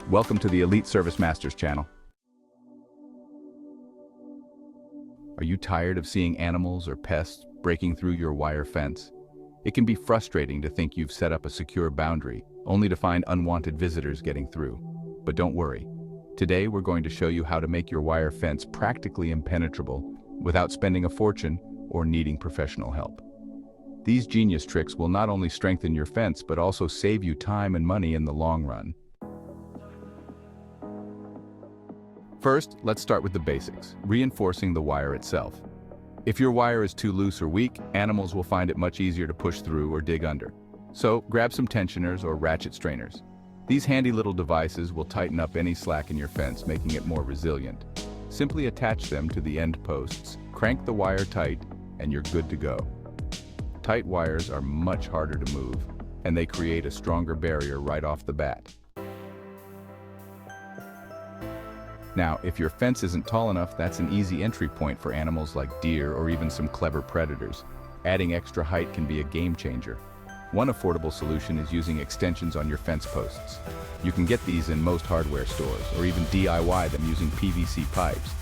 Welcome to the Elite Service Masters channel. Are you tired of seeing animals or pests breaking through your wire fence? It can be frustrating to think you've set up a secure boundary, only to find unwanted visitors getting through. But don't worry. Today we're going to show you how to make your wire fence practically impenetrable without spending a fortune or needing professional help. These genius tricks will not only strengthen your fence but also save you time and money in the long run. First, let's start with the basics, reinforcing the wire itself. If your wire is too loose or weak, animals will find it much easier to push through or dig under. So, grab some tensioners or ratchet strainers. These handy little devices will tighten up any slack in your fence, making it more resilient. Simply attach them to the end posts, crank the wire tight, and you're good to go. Tight wires are much harder to move, and they create a stronger barrier right off the bat. Now, if your fence isn't tall enough, that's an easy entry point for animals like deer or even some clever predators. Adding extra height can be a game changer. One affordable solution is using extensions on your fence posts. You can get these in most hardware stores, or even DIY them using PVC pipes.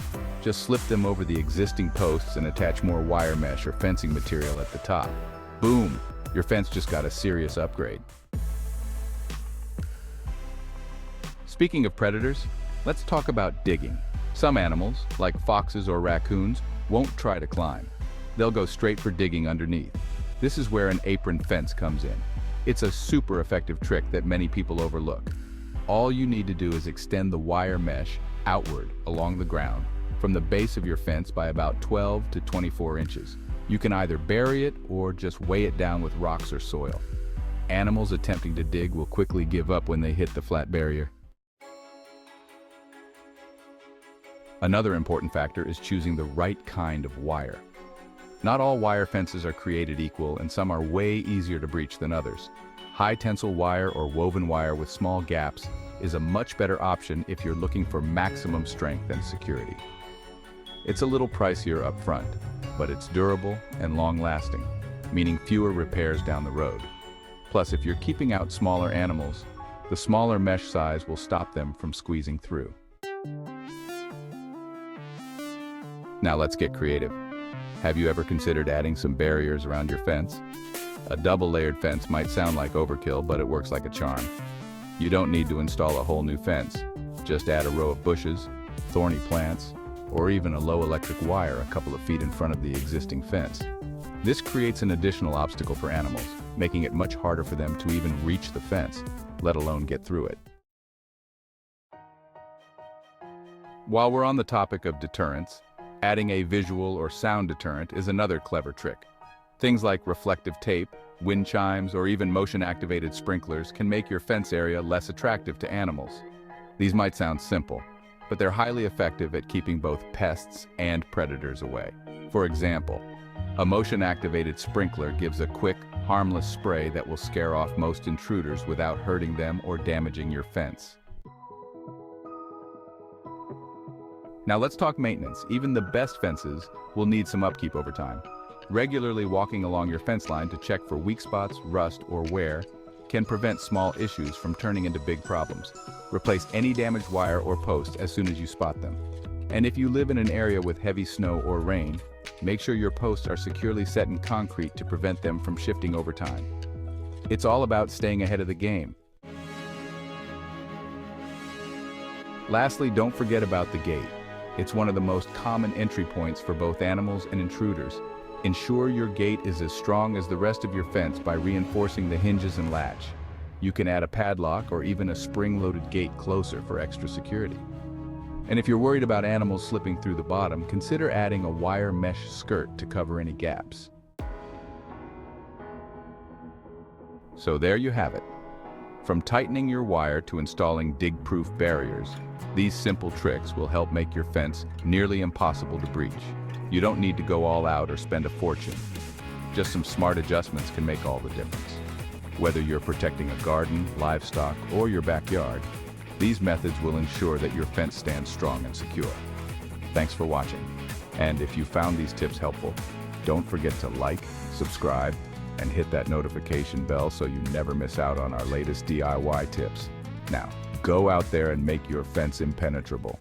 Just slip them over the existing posts and attach more wire mesh or fencing material at the top. Boom! Your fence just got a serious upgrade. Speaking of predators, let's talk about digging. Some animals, like foxes or raccoons, won't try to climb. They'll go straight for digging underneath. This is where an apron fence comes in. It's a super effective trick that many people overlook. All you need to do is extend the wire mesh outward along the ground from the base of your fence by about 12 to 24 inches. You can either bury it or just weigh it down with rocks or soil. Animals attempting to dig will quickly give up when they hit the flat barrier. Another important factor is choosing the right kind of wire. Not all wire fences are created equal, and some are way easier to breach than others. High tensile wire or woven wire with small gaps is a much better option if you're looking for maximum strength and security. It's a little pricier up front, but it's durable and long-lasting, meaning fewer repairs down the road. Plus, if you're keeping out smaller animals, the smaller mesh size will stop them from squeezing through. Now let's get creative. Have you ever considered adding some barriers around your fence? A double-layered fence might sound like overkill, but it works like a charm. You don't need to install a whole new fence. Just add a row of bushes, thorny plants, or even a low electric wire a couple of feet in front of the existing fence. This creates an additional obstacle for animals, making it much harder for them to even reach the fence, let alone get through it. While we're on the topic of deterrence, adding a visual or sound deterrent is another clever trick. Things like reflective tape, wind chimes, or even motion-activated sprinklers can make your fence area less attractive to animals. These might sound simple, but they're highly effective at keeping both pests and predators away. For example, a motion-activated sprinkler gives a quick, harmless spray that will scare off most intruders without hurting them or damaging your fence. Now let's talk maintenance. Even the best fences will need some upkeep over time. Regularly walking along your fence line to check for weak spots, rust, or wear can prevent small issues from turning into big problems. Replace any damaged wire or post as soon as you spot them. And if you live in an area with heavy snow or rain, make sure your posts are securely set in concrete to prevent them from shifting over time. It's all about staying ahead of the game. Lastly, don't forget about the gate. It's one of the most common entry points for both animals and intruders. Ensure your gate is as strong as the rest of your fence by reinforcing the hinges and latch. You can add a padlock or even a spring-loaded gate closer for extra security. And if you're worried about animals slipping through the bottom, consider adding a wire mesh skirt to cover any gaps. So there you have it. From tightening your wire to installing dig-proof barriers, these simple tricks will help make your fence nearly impossible to breach. You don't need to go all out or spend a fortune. Just some smart adjustments can make all the difference. Whether you're protecting a garden, livestock, or your backyard, these methods will ensure that your fence stands strong and secure. Thanks for watching. And if you found these tips helpful, don't forget to like, subscribe, and hit that notification bell so you never miss out on our latest DIY tips. Now, Go out there and make your fence impenetrable.